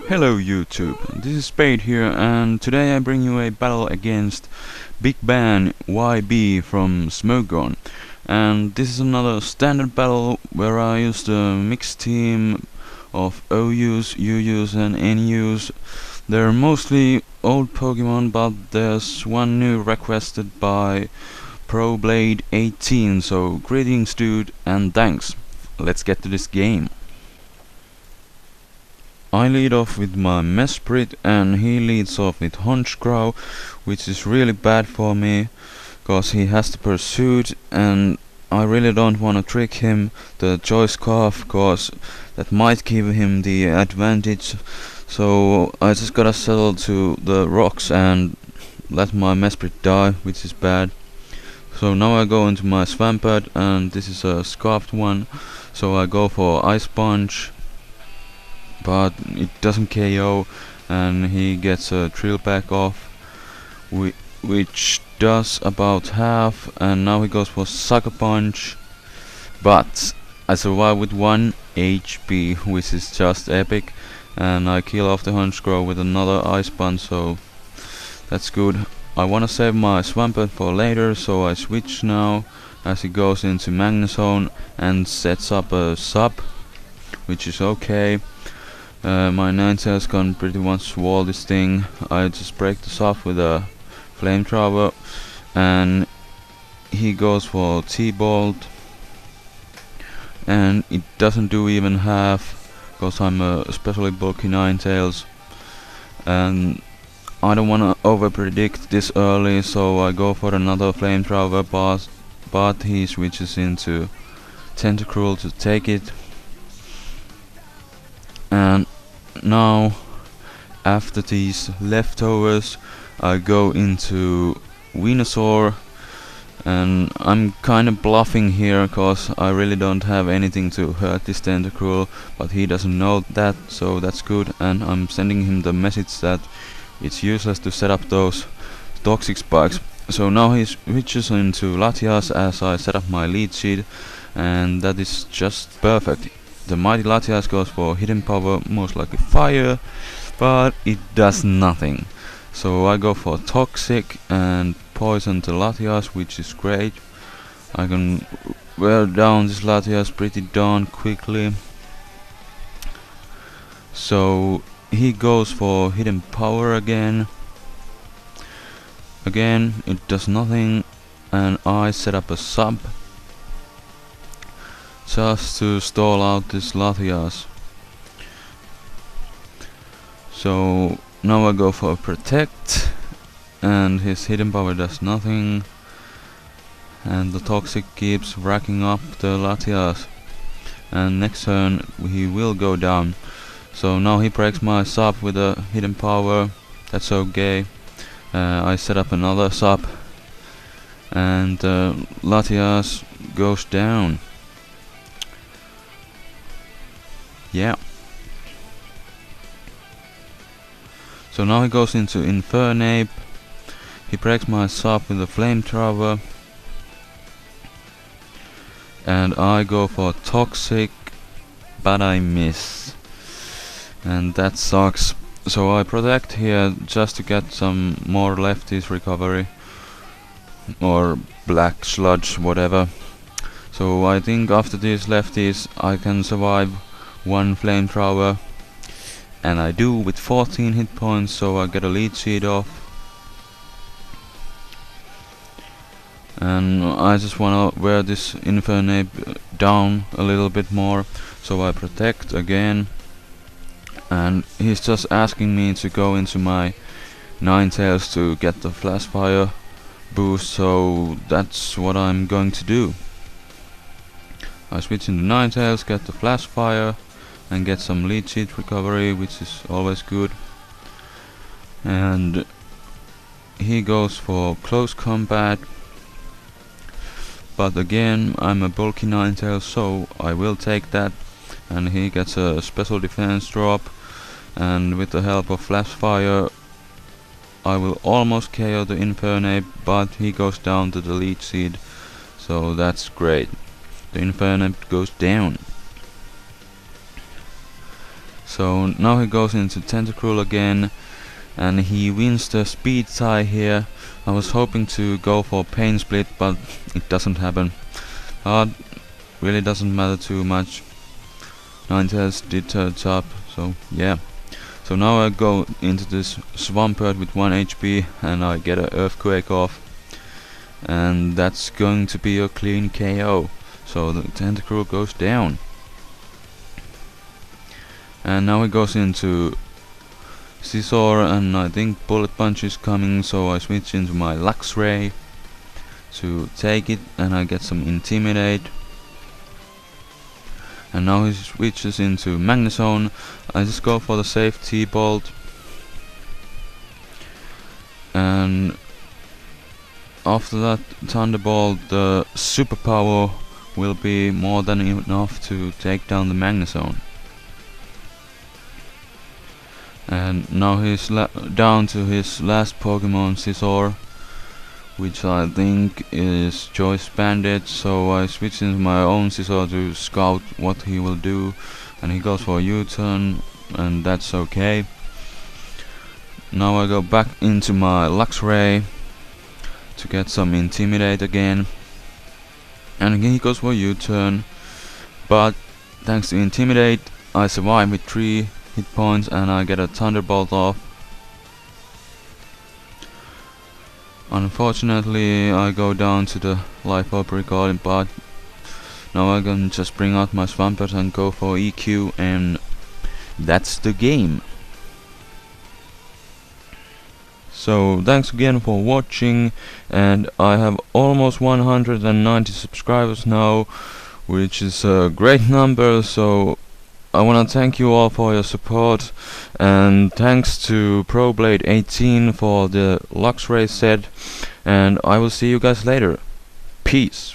Hello YouTube, this is Spade here, and today I bring you a battle against Big Ban YB from Smogon. And this is another standard battle where I use the mixed team of OUs, UUs and NUs. They're mostly old Pokemon, but there's one new requested by ProBlade18, so greetings dude and thanks. Let's get to this game. I lead off with my Mesprit and he leads off with Honchcrow, which is really bad for me, cause he has the pursuit and I really don't wanna trick him the Choice Scarf, cause that might give him the advantage. So I just gotta settle to the rocks and let my Mesprit die, which is bad. So now I go into my Swampert and this is a scarfed one, so I go for Ice Punch. But it doesn't KO and he gets a Drill Peck off, which does about half, and now he goes for Sucker Punch, but I survive with 1 HP, which is just epic, and I kill off the Honchcrow with another Ice Punch, so that's good. I wanna save my Swampert for later, so I switch now as he goes into Magnezone and sets up a sub, which is okay. My Ninetales can pretty much wall this thing. I just break this off with a Flamethrower and he goes for T-Bolt and it doesn't do even half because I'm a especially bulky Ninetales and I don't wanna over predict this early, so I go for another Flamethrower, but he switches into Tentacruel to take it. And now, after these leftovers, I go into Venusaur, and I'm kinda bluffing here cause I really don't have anything to hurt this Tentacruel, but he doesn't know that, so that's good, and I'm sending him the message that it's useless to set up those toxic spikes. So now he switches into Latias as I set up my lead sheet, and that is just perfect. The mighty Latias goes for hidden power, most likely fire, but it does nothing. So I go for toxic and poison the Latias, which is great. I can wear down this Latias pretty darn quickly. So he goes for hidden power again. Again, it does nothing, and I set up a sub just to stall out this Latias. So now I go for Protect and his hidden power does nothing and the toxic keeps racking up the Latias, and next turn he will go down. So now he breaks my sub with a hidden power, that's okay. I set up another sub and Latias goes down. Yeah. So now he goes into Infernape. He breaks my sub with a Flamethrower. And I go for Toxic, but I miss. And that sucks. So I protect here just to get some more lefties recovery. Or black sludge, whatever. So I think after these lefties I can survive 1 Flamethrower, and I do with 14 hit points, so I get a lead sheet off. And I just wanna wear this Infernape down a little bit more, so I protect again. And he's just asking me to go into my Ninetales to get the Flash Fire boost, so that's what I'm going to do. I switch into Ninetales, get the Flash Fire, and get some lead sheet recovery, which is always good. And he goes for close combat, but again I'm a bulky Ninetales, so I will take that, and he gets a special defense drop, and with the help of Flash Fire I will almost KO the Infernape, but he goes down to the lead sheet, so that's great. The Infernape goes down. So now he goes into Tentacruel again, and he wins the speed tie here. I was hoping to go for Pain Split, but it doesn't happen. Really doesn't matter too much. Ninetales did her job, so yeah. So now I go into this Swampert with 1 HP and I get an Earthquake off. And that's going to be a clean KO. So the Tentacruel goes down. And now he goes into Scizor, and I think Bullet Punch is coming, so I switch into my Luxray to take it, and I get some Intimidate. And now he switches into Magnezone. I just go for the safe T-Bolt. And after that Thunderbolt, the superpower will be more than enough to take down the Magnezone. And now he's down to his last Pokemon, Scizor, which I think is Choice Bandit, so I switch into my own Scizor to scout what he will do, and he goes for a U-turn, and that's okay. Now I go back into my Luxray to get some Intimidate again, and again he goes for a U-turn, but thanks to Intimidate I survive with 3 hit points and I get a Thunderbolt off. Unfortunately I go down to the life orb recording, but now I can just bring out my Swampert and go for EQ, and that's the game. So thanks again for watching, and I have almost 190 subscribers now, which is a great number, so I wanna thank you all for your support, and thanks to ProBlade18 for the Luxray set, and I will see you guys later. Peace.